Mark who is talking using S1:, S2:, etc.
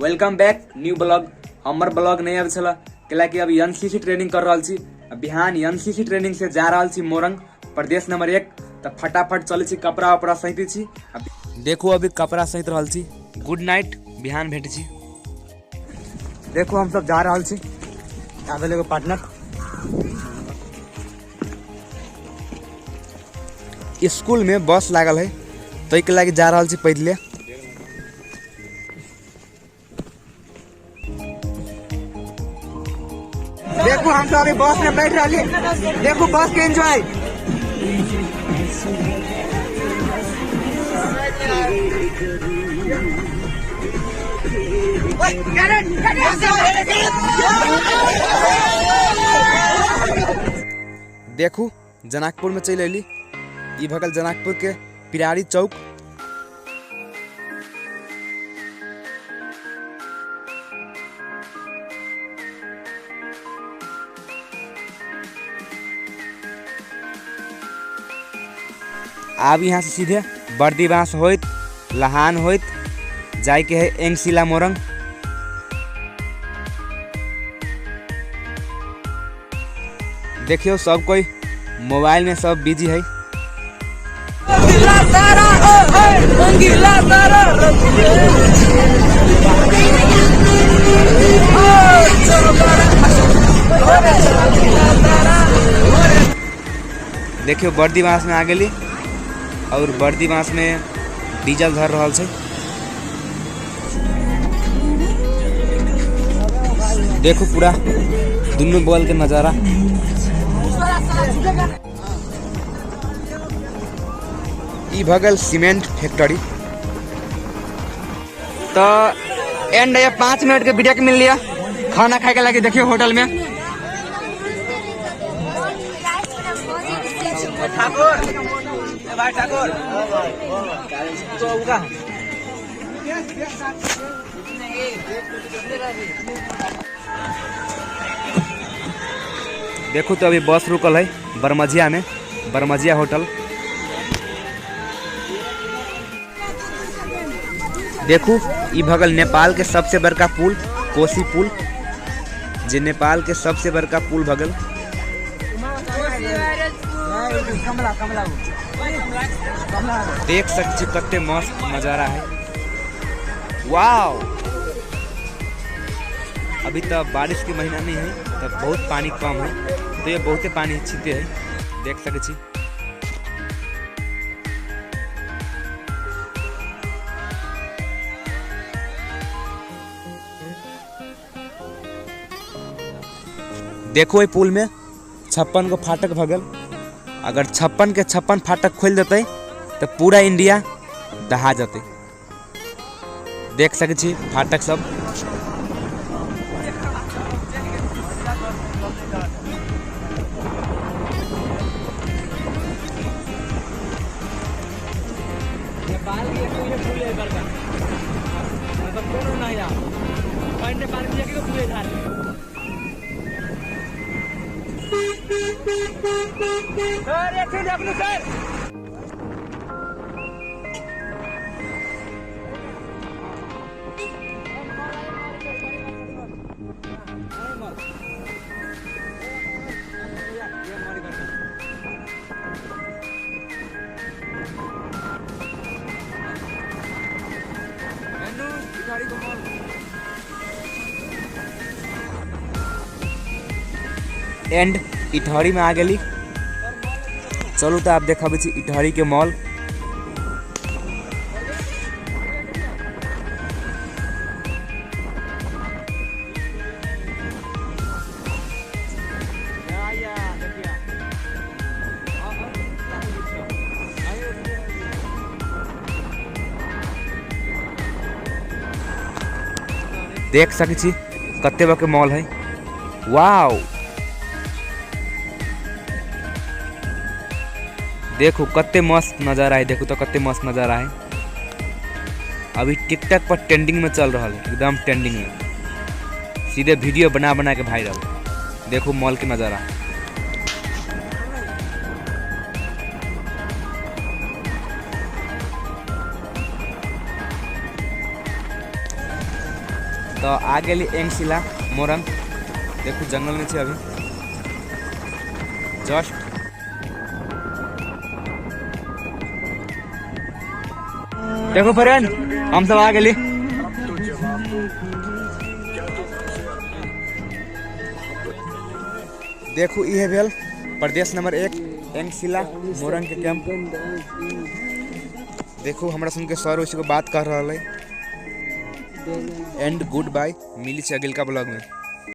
S1: Welcome back new blog. हमर blog नहीं आबे छला कि अभी एनसीसी ट्रेनिंग कर रहा छी। बिहान एनसीसी ट्रेनिंग से जा रहा छी मोरंग प्रदेश नंबर 1। तो फटाफट चले छी कपड़ा उपड़ा सहित छी। देखो अभी कपड़ा सहित रहल छी। गुड नाइट, बिहान भेट छी। देखो हम सब जा रहा छी। आगे एगो पार्टनर स्कूल में बस लागल है तो एक लागी जा रहा छी पैदले। देखो हम तो अभी बस में बैठ रहे। देखो बस के एंजॉय। देखू जनकपुर में चल अली। ई भगल जनकपुर के पिरारी चौक। अब यहाँ से सीधे बर्दी बांस होइत लहान होइत जाए के है एंगशिला मोरंग। देखियो सब कोई मोबाइल में सब बिजी है। देखियो बर्दी बांस में आ गई और बर्दी बांस में डीजल धर रहा है। देखो पूरा दोनों बॉल के नजारा। ई भगल सीमेंट फैक्ट्री। तो एंड ये 5 मिनट के ब्रेक मिल लिया खाना खाए के लगे। देखियो होटल में देखो तो अभी बस रुकल है बरमजिया में, बरमजिया होटल। देखो ई भगल नेपाल के सबसे बड़का पुल कोसी पुल, जे नेपाल के सबसे बड़का पुल भगल। देख सकते कितने मस्त नजारा है। वाव, अभी तो बारिश के महीना नहीं है तो बहुत पानी कम है तो ये बहुते पानी छीते है। देख सकते देखो ये पुल में 56 को फाटक भगल। अगर 56 के 56 फाटक खोल देते तो पूरा इंडिया दहा जाते। देख सके छी फाटक सब। एंड इटहरी में आ गई। चलू तो आप देखा इटहरी के मॉल। देख सके छी कते बके मॉल है। वाव, देखो कते मस्त नजारा है। देखो तो कते मस्त नजारा है। अभी टिकटॉक पर ट्रेंडिंग में चल रहा है, एकदम ट्रेंडिंग में। सीधे वीडियो बना बना के वायरल। देखो मॉल के नजारा। तो आ गेली एंगशिला मोरंग। देखो जंगल में छे अभी जस्ट। देखो फ्रेंड हम सब आ गेली। देखो ये भेल प्रदेश नंबर 1 एंगशिला मोरंग के कैंप। देखो हमरा सुन के सर उसी को बात कर रहा है। एंड गुड बाय, मिली अगल का ब्लॉग में।